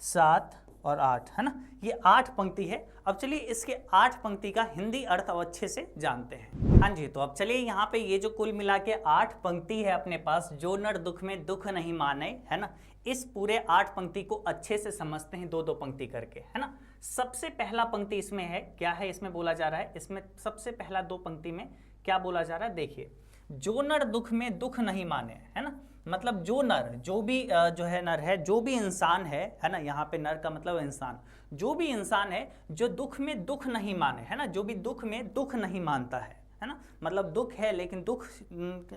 7 और 8, है ना, ये 8 पंक्ति है। अब चलिए इसके 8 पंक्ति का हिंदी अर्थ अब अच्छे से जानते हैं। हाँ जी, तो अब चलिए यहाँ पे ये जो कुल मिला के 8 पंक्ति है अपने पास, जो नर दुख में दुख नहीं माने, है ना, इस पूरे 8 पंक्ति को अच्छे से समझते हैं 2-2 पंक्ति करके, है ना। सबसे पहला पंक्ति इसमें है, क्या है इसमें बोला जा रहा है, इसमें सबसे पहला 2 पंक्ति में क्या बोला जा रहा है, देखिए, जो नर दुख में दुख नहीं माने, है ना, मतलब जो नर, जो भी जो है नर है, जो भी इंसान है ना, यहाँ पे नर का मतलब इंसान, जो भी इंसान है जो दुख में दुख नहीं माने, है ना, जो भी दुख में दुख नहीं मानता है है ना, मतलब दुख है लेकिन दुख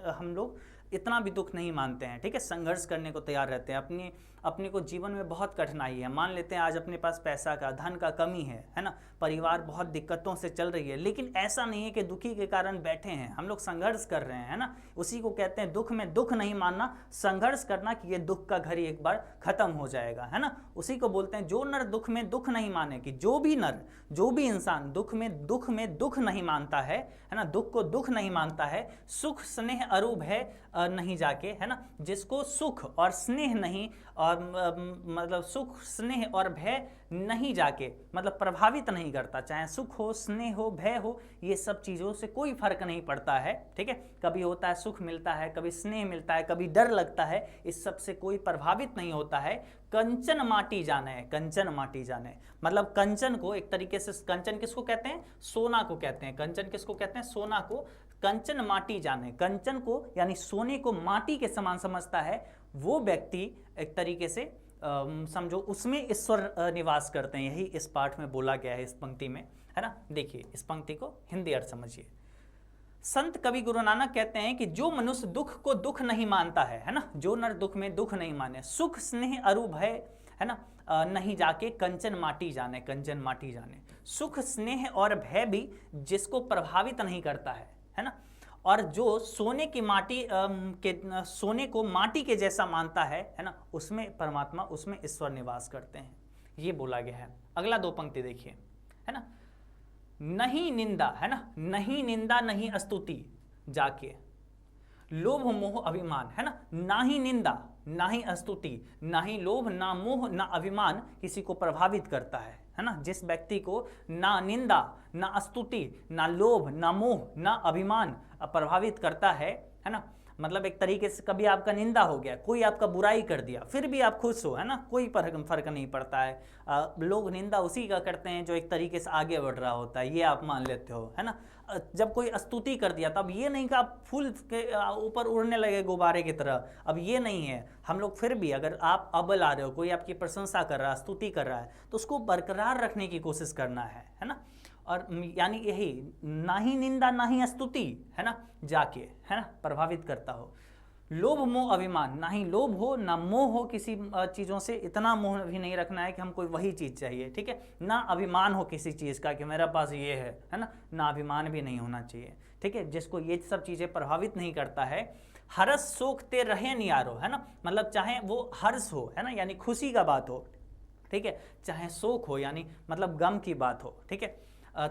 हम लोग इतना भी दुख नहीं मानते हैं, ठीक है, संघर्ष करने को तैयार रहते हैं। अपने को जीवन में बहुत कठिनाई है, मान लेते हैं आज अपने पास पैसा का, धन का कमी है ना, परिवार बहुत दिक्कतों से चल रही है, लेकिन ऐसा नहीं है कि दुखी के कारण बैठे हैं, हम लोग संघर्ष कर रहे हैं, है ना। उसी को कहते हैं दुख में दुख नहीं मानना, संघर्ष करना कि ये दुख का घड़ी एक बार खत्म हो जाएगा, है ना। उसी को बोलते हैं जो नर दुख में दुख नहीं माने, कि जो भी नर, जो भी इंसान दुख में दुख नहीं मानता है ना, दुख को दुख नहीं मानता है, सुख स्नेह अरूप है नहीं जाके, है ना, जिसको सुख और स्नेह नहीं और मतलब सुख स्नेह और भय नहीं जाके मतलब प्रभावित नहीं करता, चाहे सुख हो, स्नेह हो, भय हो, ये सब चीज़ों से कोई फर्क नहीं पड़ता है, ठीक है। कभी होता है सुख मिलता है, कभी स्नेह मिलता है, कभी डर लगता है, इस सब से कोई प्रभावित नहीं होता है। कंचन माटी जाने है, कंचन माटी जाने मतलब कंचन को एक तरीके से, कंचन किसको कहते हैं, सोना को कहते हैं, कंचन किसको कहते हैं, सोना को, कंचन माटी जाने, कंचन को यानी सोने को माटी के समान समझता है, वो व्यक्ति एक तरीके से समझो उसमें ईश्वर निवास करते हैं। यही इस पाठ में बोला गया है, इस पंक्ति में, है ना। देखिए इस पंक्ति को हिंदी अर्थ समझिए। संत कवि गुरु नानक कहते हैं कि जो मनुष्य दुख को दुख नहीं मानता है ना, जो नर दुख में दुख नहीं माने, सुख स्नेह अरूप है ना, नहीं जाके कंचन माटी जाने, कंचन माटी जाने। सुख स्नेह और भय भी जिसको प्रभावित नहीं करता है ना, और जो सोने की माटी सोने को माटी के जैसा मानता है ना, उसमें परमात्मा, उसमें ईश्वर निवास करते हैं, ये बोला गया है। अगला दो पंक्ति देखिए, है ना, नहीं निंदा, है ना, नहीं निंदा नहीं स्तुति जाके, लोभ मोह अभिमान, है ना, ना ही निंदा ना ही स्तुति, ना ही लोभ ना मोह ना अभिमान किसी को प्रभावित करता है ना। जिस व्यक्ति को ना निंदा ना स्तुति ना लोभ ना मोह ना अभिमान प्रभावित करता है ना, मतलब एक तरीके से कभी आपका निंदा हो गया, कोई आपका बुराई कर दिया, फिर भी आप खुश हो, है ना, कोई फर्क नहीं पड़ता है। लोग निंदा उसी का करते हैं जो एक तरीके से आगे बढ़ रहा होता है, ये आप मान लेते हो, है ना। जब कोई स्तुति कर दिया तब ये नहीं कि आप फूल के ऊपर उड़ने लगे गुब्बारे की तरह, अब ये नहीं है। हम लोग फिर भी, अगर आप अव्वल आ रहे हो, कोई आपकी प्रशंसा कर रहा है, स्तुति कर रहा है, तो उसको बरकरार रखने की कोशिश करना है ना। और यानी यही, ना ही निंदा ना ही स्तुति, है ना, जाके, है ना, प्रभावित करता हो। लोभ मोह अभिमान, ना ही लोभ हो ना मोह हो किसी चीज़ों से, इतना मोह भी नहीं रखना है कि हमको वही चीज़ चाहिए, ठीक है। ना अभिमान हो किसी चीज़ का कि मेरा पास ये है ना अभिमान भी नहीं होना चाहिए, ठीक है। जिसको ये सब चीज़ें प्रभावित नहीं करता है। हर्ष शोक ते रहे नियारो, है ना, मतलब चाहे वो हर्ष हो, है ना, यानी खुशी का बात हो, ठीक है, चाहे शोक हो यानी मतलब गम की बात हो, ठीक है,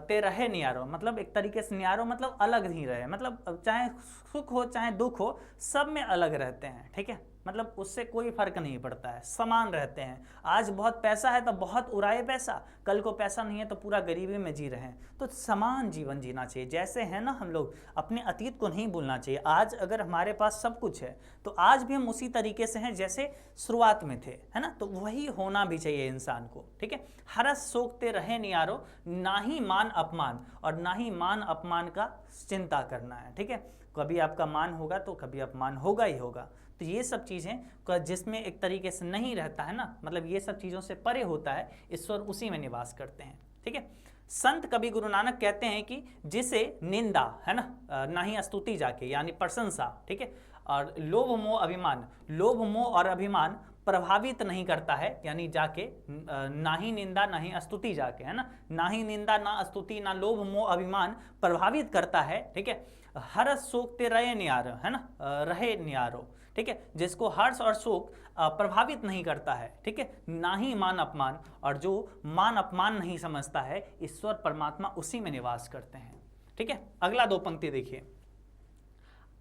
ते रहे नियारो मतलब एक तरीके से नियारो मतलब अलग नहीं रहे, मतलब चाहे सुख हो चाहे दुख हो सब में अलग रहते हैं, ठीक है, मतलब उससे कोई फर्क नहीं पड़ता है, समान रहते हैं। आज बहुत पैसा है तो बहुत उड़ाए पैसा, कल को पैसा नहीं है तो पूरा गरीबी में जी रहे हैं, तो समान जीवन जीना चाहिए। जैसे है ना, हम लोग अपने अतीत को नहीं भूलना चाहिए। आज अगर हमारे पास सब कुछ है तो आज भी हम उसी तरीके से हैं जैसे शुरुआत में थे, है ना, तो वही होना भी चाहिए इंसान को, ठीक है। हरस सोखते रहे नियारो, ना ही मान अपमान, और ना ही मान अपमान का चिंता करना है, ठीक है। कभी आपका मान होगा तो कभी अपमान होगा ही होगा, तो ये सब चीज़ें जिसमें एक तरीके से नहीं रहता है ना, मतलब ये सब चीज़ों से परे होता है, ईश्वर उसी में निवास करते हैं, ठीक है। संत कवि गुरु नानक कहते हैं कि जिसे निंदा, है ना ही स्तुति जाके यानी प्रशंसा, ठीक है, और लोभ मोह अभिमान, लोभ मोह और अभिमान प्रभावित नहीं करता है, यानी जाके ना ही निंदा ना ही स्तुति जाके, है ना ही निंदा ना स्तुति ना लोभ मोह अभिमान प्रभावित करता है, ठीक है। हर्ष शोक ते रहे नियारो, है ना, रहे नियारो, ठीक है, जिसको हर्ष और शोक प्रभावित नहीं करता है, ठीक है, ना ही मान अपमान, और जो मान अपमान नहीं समझता है, ईश्वर परमात्मा उसी में निवास करते हैं, ठीक है। अगला दो पंक्ति देखिए,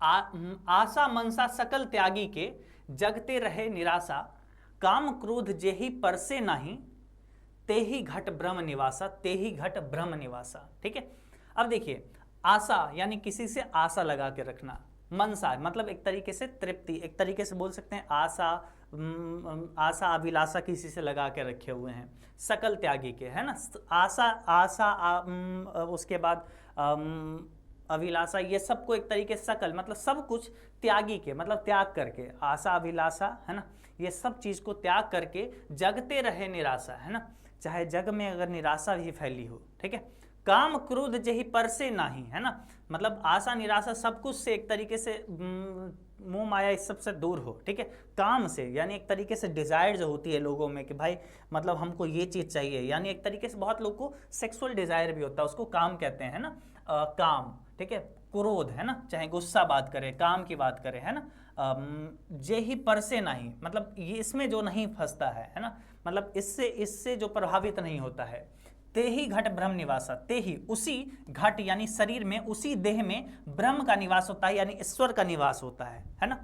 आशा मनसा सकल त्यागी के जगते रहे निराशा, काम क्रोध जेहि परसे नहीं, तेहि घट ब्रह्म निवासा, तेहि घट ब्रह्म निवासा, ठीक है। अब देखिए, आशा यानी किसी से आशा लगा के रखना, मनसा मतलब एक तरीके से तृप्ति, एक तरीके से बोल सकते हैं आशा अभिलाषा किसी से लगा के रखे हुए हैं, सकल त्यागी के, है ना, आशा उसके बाद अभिलाषा, ये सबको एक तरीके से सकल मतलब सब कुछ त्यागी के मतलब त्याग करके, आशा अभिलाषा, है ना, ये सब चीज़ को त्याग करके जगते रहे निराशा, है ना, चाहे जग में अगर निराशा भी फैली हो, ठीक है, काम क्रोध जही पर से नाही, है ना, मतलब आशा निराशा सब कुछ से एक तरीके से मोह माया इस सब से दूर हो, ठीक है। काम से यानी एक तरीके से डिजायर जो होती है लोगों में कि भाई मतलब हमको ये चीज चाहिए, यानी एक तरीके से बहुत लोग को सेक्सुअल डिजायर भी होता है, उसको काम कहते हैं, है ना, काम, ठीक है। क्रोध, है ना, चाहे गुस्सा बात करें, काम की बात करें, है ना, जे ही पर से नहीं, मतलब ये इसमें जो नहीं फंसता है ना, मतलब इससे जो प्रभावित नहीं होता है। ते ही घट ब्रह्म निवासा, ते ही उसी घट यानी शरीर में, उसी देह में ब्रह्म का निवास होता है, यानी ईश्वर का निवास होता है ना।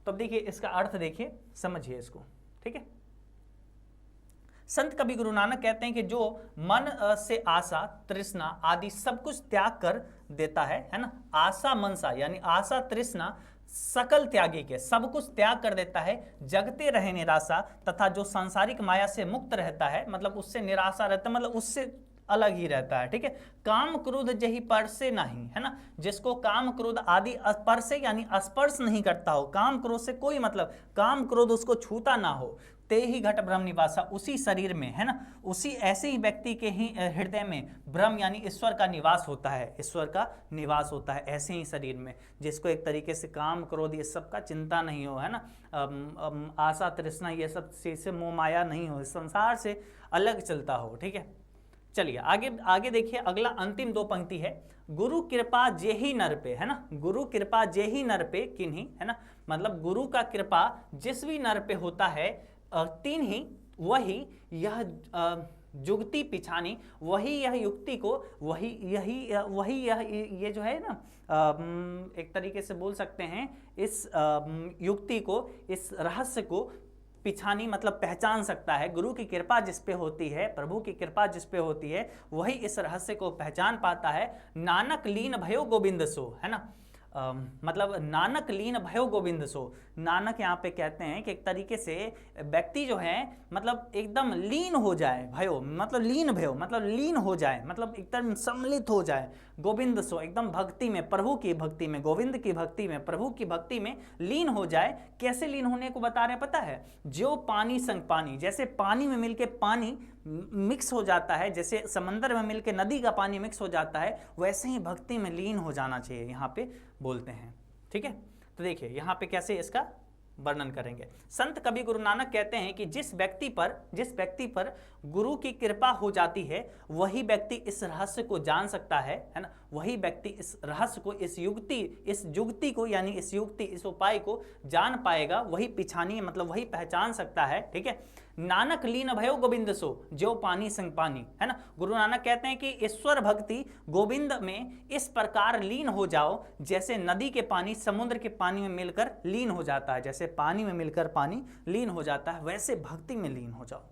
तो अब देखिए इसका अर्थ देखिए, समझिए इसको, ठीक है। संत कवि गुरु नानक कहते हैं कि जो मन से आशा तृष्णा आदि सब कुछ त्याग कर देता है ना, आशा मनसा यानी आशा तृष्णा सकल त्यागी के सब कुछ त्याग कर देता है, जगते रहे निराशा, तथा जो सांसारिक माया से मुक्त रहता है, मतलब उससे निराशा रहता है, मतलब उससे अलग ही रहता है, ठीक है। काम क्रोध जही पर से नहीं, है ना, जिसको काम क्रोध आदि पर से यानी स्पर्श नहीं करता हो, काम क्रोध से कोई मतलब काम क्रोध उसको छूता ना हो, ते ही घट ब्रह्म निवासा, उसी शरीर में, है ना, उसी ऐसे ही व्यक्ति के ही हृदय में ब्रह्म यानी ईश्वर का निवास होता है, ईश्वर का निवास होता है ऐसे ही शरीर में, जिसको एक तरीके से काम क्रोध ये सब का चिंता नहीं हो, है ना, आशा तृष्णा ये सब से मोह माया नहीं हो, संसार से अलग चलता हो, ठीक है। चलिए आगे आगे देखिए, अगला अंतिम दो पंक्ति है, गुरु कृपा जे ही नर पे, है ना, गुरु कृपा जे ही नर पे किन्हीं, है ना, मतलब गुरु का कृपा जिस भी नर पे होता है, तीन ही वही यह जुगति पिछानी, वही यह युक्ति को, वही यह ये जो है ना, एक तरीके से बोल सकते हैं इस युक्ति को, इस रहस्य को पिछानी मतलब पहचान सकता है। गुरु की कृपा जिस पे होती है, प्रभु की कृपा जिस पे होती है, वही इस रहस्य को पहचान पाता है। नानक लीन भयो गोविंद सो, है ना, मतलब नानक लीन भयो गोविंद सो, नानक यहाँ पे कहते हैं कि एक तरीके से व्यक्ति जो है मतलब एकदम लीन हो जाए, भयो मतलब लीन, भयो मतलब लीन हो जाए, मतलब एकदम सम्मिलित हो जाए, गोविंद सो एकदम भक्ति में, प्रभु की भक्ति में, गोविंद की भक्ति में, प्रभु की भक्ति में लीन हो जाए। कैसे लीन होने को बता रहे हैं पता है, जो पानी संग पानी, जैसे पानी में मिलके पानी मिक्स हो जाता है, जैसे समंदर में मिलके नदी का पानी मिक्स हो जाता है, वैसे ही भक्ति में लीन हो जाना चाहिए, यहाँ पे बोलते हैं, ठीक है। तो देखिए यहाँ पे कैसे इसका वर्णन करेंगे। संत कवि गुरु नानक कहते हैं कि जिस व्यक्ति पर गुरु की कृपा हो जाती है, वही व्यक्ति इस रहस्य को जान सकता है ना, वही व्यक्ति इस रहस्य को, इस युक्ति को यानी इस उपाय को जान पाएगा, वही पिछानी मतलब वही पहचान सकता है, ठीक है। नानक लीन भयो गोविंद सो, जो पानी संग पानी, है ना, गुरु नानक कहते हैं कि ईश्वर भक्ति गोविंद में इस प्रकार लीन हो जाओ, जैसे नदी के पानी समुद्र के पानी में मिलकर लीन हो जाता है, जैसे पानी में मिलकर पानी लीन हो जाता है, वैसे भक्ति में लीन हो जाओ,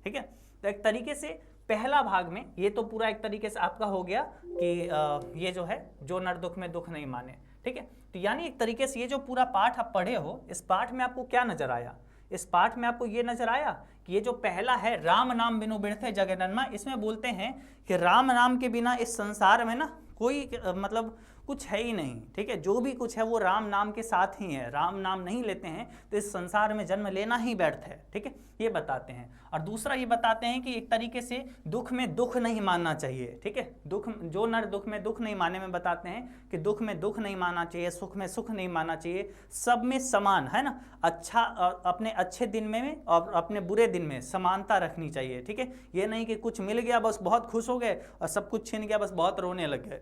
ठीक है। तो एक तरीके से पहला भाग में ये तो पूरा एक तरीके से आपका हो गया कि ये जो है जो नर दुख में दुख नहीं माने, ठीक है। तो यानी एक तरीके से ये जो पूरा पाठ आप पढ़े हो, इस पाठ में आपको क्या नजर आया, इस पाठ में आपको ये नजर आया कि ये जो पहला है राम नाम बिनु बिरथे जगन्नमा, इसमें बोलते हैं कि राम नाम के बिना इस संसार में ना कोई मतलब कुछ है ही नहीं, ठीक है। जो भी कुछ है वो राम नाम के साथ ही है, राम नाम नहीं लेते हैं तो इस संसार में जन्म लेना ही व्यर्थ है, ठीक है, ये बताते हैं। और दूसरा ये बताते हैं कि एक तरीके से दुख में दुख नहीं मानना चाहिए, ठीक है, दुख जो नर दुख में दुख नहीं माने में बताते हैं कि दुख में दुख नहीं मानना चाहिए, सुख में सुख नहीं मानना चाहिए, सब में समान, है ना, अच्छा अपने अच्छे दिन में और अपने बुरे दिन में समानता रखनी चाहिए, ठीक है। ये नहीं कि कुछ मिल गया बस बहुत खुश हो गए और सब कुछ छिन गया बस बहुत रोने लग गए,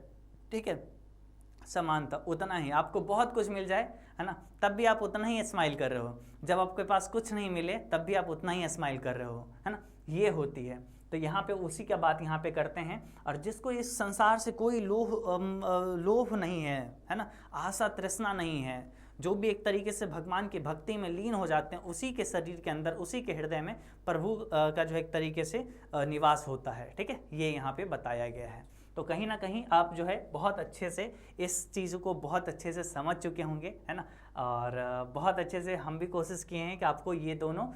ठीक है। समानता, उतना ही आपको बहुत कुछ मिल जाए, है ना, तब भी आप उतना ही स्माइल कर रहे हो, जब आपके पास कुछ नहीं मिले तब भी आप उतना ही स्माइल कर रहे हो, है ना, ये होती है। तो यहाँ पे उसी का बात यहाँ पे करते हैं। और जिसको इस संसार से कोई लोभ नहीं है ना, आशा तृष्णा नहीं है, जो भी एक तरीके से भगवान की भक्ति में लीन हो जाते हैं, उसी के शरीर के अंदर, उसी के हृदय में प्रभु का जो एक तरीके से निवास होता है, ठीक है, ये यहाँ पे बताया गया है। तो तो कहीं ना कहीं आप जो है बहुत अच्छे से इस चीज़ को बहुत अच्छे से समझ चुके होंगे, है ना। और बहुत अच्छे से हम भी कोशिश किए हैं कि आपको ये दोनों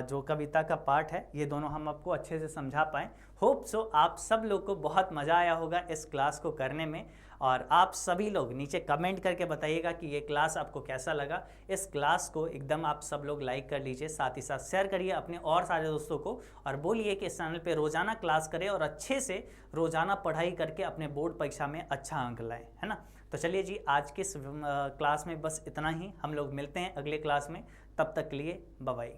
जो कविता का पार्ट है ये दोनों हम आपको अच्छे से समझा पाएँ। होप सो आप सब लोग को बहुत मज़ा आया होगा इस क्लास को करने में। और आप सभी लोग नीचे कमेंट करके बताइएगा कि ये क्लास आपको कैसा लगा। इस क्लास को एकदम आप सब लोग लाइक कर लीजिए, साथ ही साथ शेयर करिए अपने और सारे दोस्तों को, और बोलिए कि इस चैनल पे रोज़ाना क्लास करें और अच्छे से रोज़ाना पढ़ाई करके अपने बोर्ड परीक्षा में अच्छा अंक लाएं, है ना। तो चलिए जी, आज की इस क्लास में बस इतना ही। हम लोग मिलते हैं अगले क्लास में, तब तक के लिए बाय बाय।